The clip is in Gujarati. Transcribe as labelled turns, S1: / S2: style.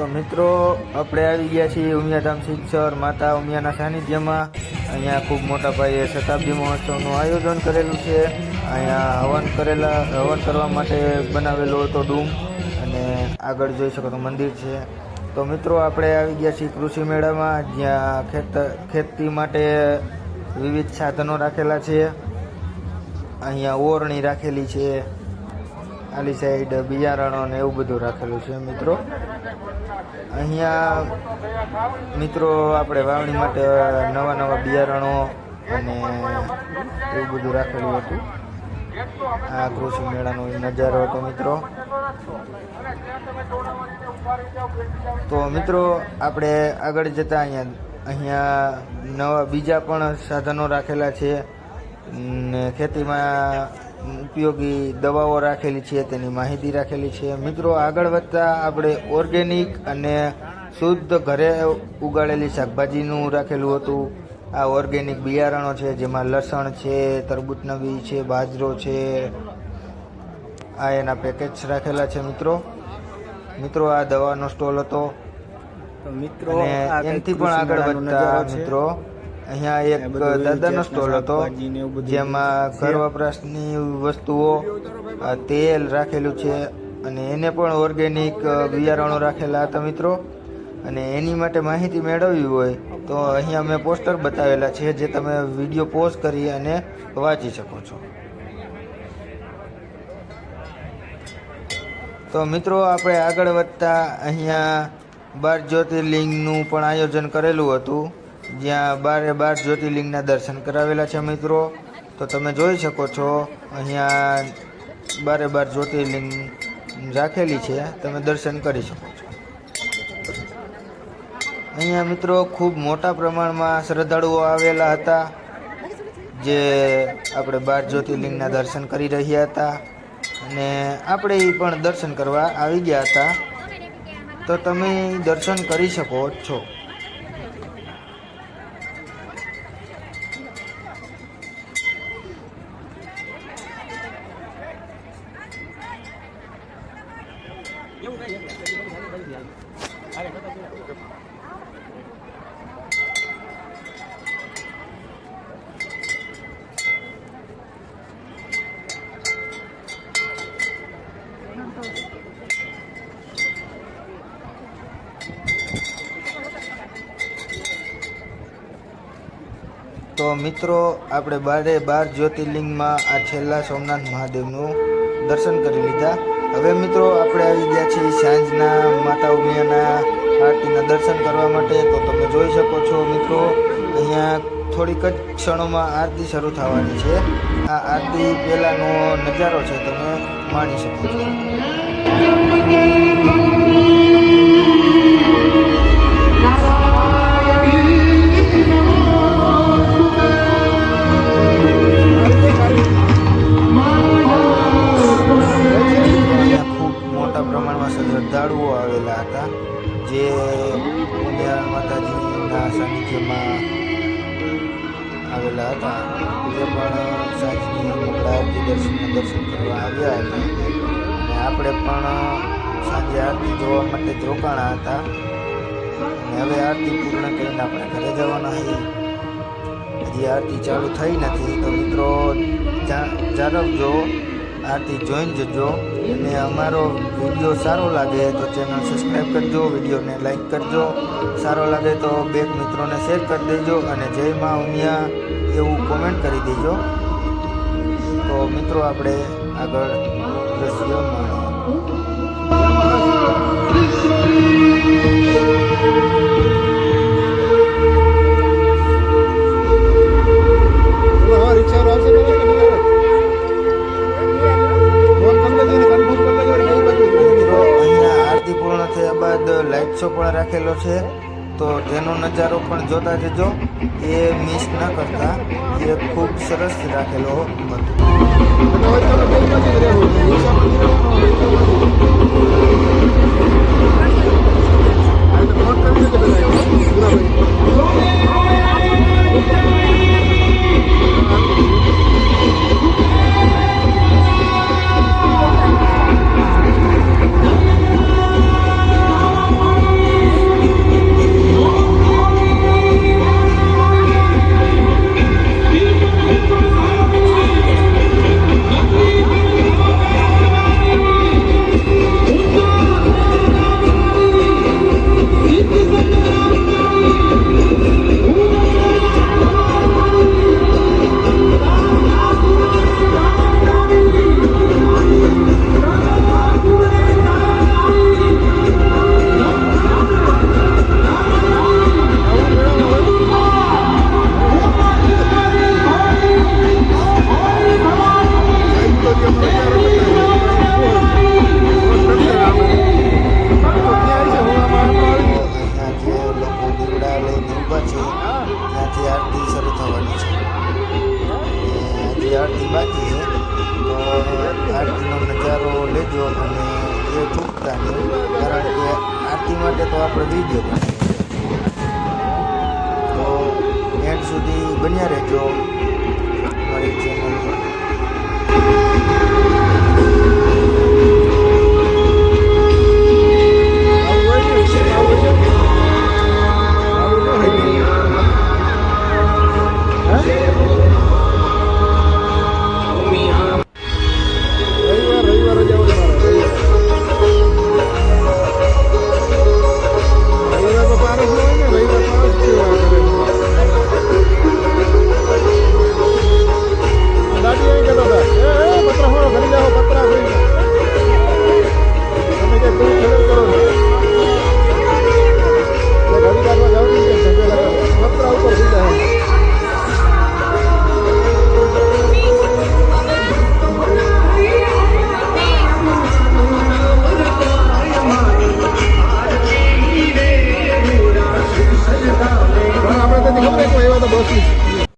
S1: તો મિત્રો આપણે આવી ગયા છીએ ઉમિયાધામ સિદ્ધસર માતા ઉમિયાના સાનિધ્યમાં। અહીંયા ખૂબ મોટા પાયે શતાબ્દી મહોત્સવનું આયોજન કરેલું છે। અહીંયા હવન કરવા માટે બનાવેલો હતો ડૂમ, અને આગળ જોઈ શકો તો મંદિર છે। તો મિત્રો આપણે આવી ગયા છીએ કૃષિ મેળામાં, જ્યાં ખેતી માટે વિવિધ સાધનો રાખેલા છે। અહીંયા ઓરણી રાખેલી છે, આલી સાઈડ બિયારણો ને એવું બધું રાખેલું છે મિત્રો। અહીંયા મિત્રો આપણે વાવણી માટે નવા બિયારણો અને એવું બધું રાખેલું હતું। આ કૃષિ મેળાનો નજારો હતો મિત્રો। તો મિત્રો આપણે આગળ જતા અહીંયા નવા બીજા પણ સાધનો રાખેલા છે ને ખેતીમાં ઉપયોગી દવાઓ રાખેલી છે, તેની માહિતી રાખેલી છે મિત્રો। આગળ વધતા આપણે ઓર્ગેનિક અને શુદ્ધ ઘરે ઉગાડેલી શાકભાજીનું રાખેલું હતું। આ ઓર્ગેનિક બિયારણો છે, જેમાં લસણ છે, તરબૂચના બી છે, બાજરો છે, આ એના પેકેજ રાખેલા છે મિત્રો। આ દવાનો સ્ટોલ હતો મિત્રો। એનાથી પણ આગળ વધતા મિત્રો અહીંયા એક દાદાનો સ્ટોલ હતો, જેમાં ઘર વપરાશની વસ્તુઓ, તેલ રાખેલું છે, અને એને પણ ઓર્ગેનિક બિયારણો રાખેલા હતા મિત્રો। અને એની માટે માહિતી મેળવવી હોય તો અહીંયા મેં પોસ્ટર બતાવેલા છે, જે તમે વિડીયો પોઝ કરી અને વાંચી શકો છો। તો મિત્રો આપણે આગળ વધતા અહીંયા 12 જ્યોતિર્લિંગનું પણ આયોજન કરેલું હતું, જ્યાં 12 જ્યોતિર્લિંગના દર્શન કરાવેલા છે મિત્રો। તો તમે જોઈ શકો છો અહીંયા 12 જ્યોતિર્લિંગ રાખેલી છે, તમે દર્શન કરી શકો છો। અહીંયા મિત્રો ખૂબ મોટા પ્રમાણમાં શ્રદ્ધાળુઓ આવેલા હતા, જે આપણે 12 જ્યોતિર્લિંગના દર્શન કરી રહ્યા હતા, અને આપણે પણ દર્શન કરવા આવી ગયા હતા। તો તમે દર્શન કરી શકો છો। તો મિત્રો આપણે 12 જ્યોતિર્લિંગમાં આ છેલ્લા સોમનાથ મહાદેવનું દર્શન કરી લીધા। હવે મિત્રો આપણે આવી ગયા છીએ સાંજના માતા ઉમિયાના આરતીના દર્શન કરવા માટે। તો તમે જોઈ શકો છો મિત્રો અહીંયા થોડીક જ ક્ષણોમાં આરતી શરૂ થવાની છે। આ આરતી પહેલાંનો નજારો છે, તમે માણી શકો છો। શ્રદ્ધાળુઓ આવેલા હતા, જે ઉમિયા માતાજીના સાનિધ્યમાં આવેલા હતા, જે પણ સાંજની મંગળા આરતી દર્શન કરવા આવ્યા હતા, અને આપણે પણ સાંજે આરતી જોવા માટે જ રોકાણા હતા। અને હવે આરતી પૂર્ણ કરીને આપણે ઘરે જવાના છીએ। હજી આરતી ચાલુ થઈ નથી, તો મિત્રો જાળવજો, આરતી જોઈને જજો। અને અમારો વિડીયો સારો લાગે તો ચેનલ સબસ્ક્રાઈબ કરજો, વિડીયોને લાઈક કરજો, સારો લાગે તો 2 મિત્રોને શેર કરી દેજો, અને જય મા ઉમિયા એવું કોમેન્ટ કરી દેજો। તો મિત્રો આપણે આગળ દ્રશ્ય માણીએ। લાઇટ શો પણ રાખેલો છે, તો તેનો નજારો પણ જોતા જજો, એ મિસ ન કરતા, એ ખૂબ સરસ રાખેલો હતો। આપણે વિડીયો બનાવીએ. તો એન્ડ સુધી બન્યા રહેજો.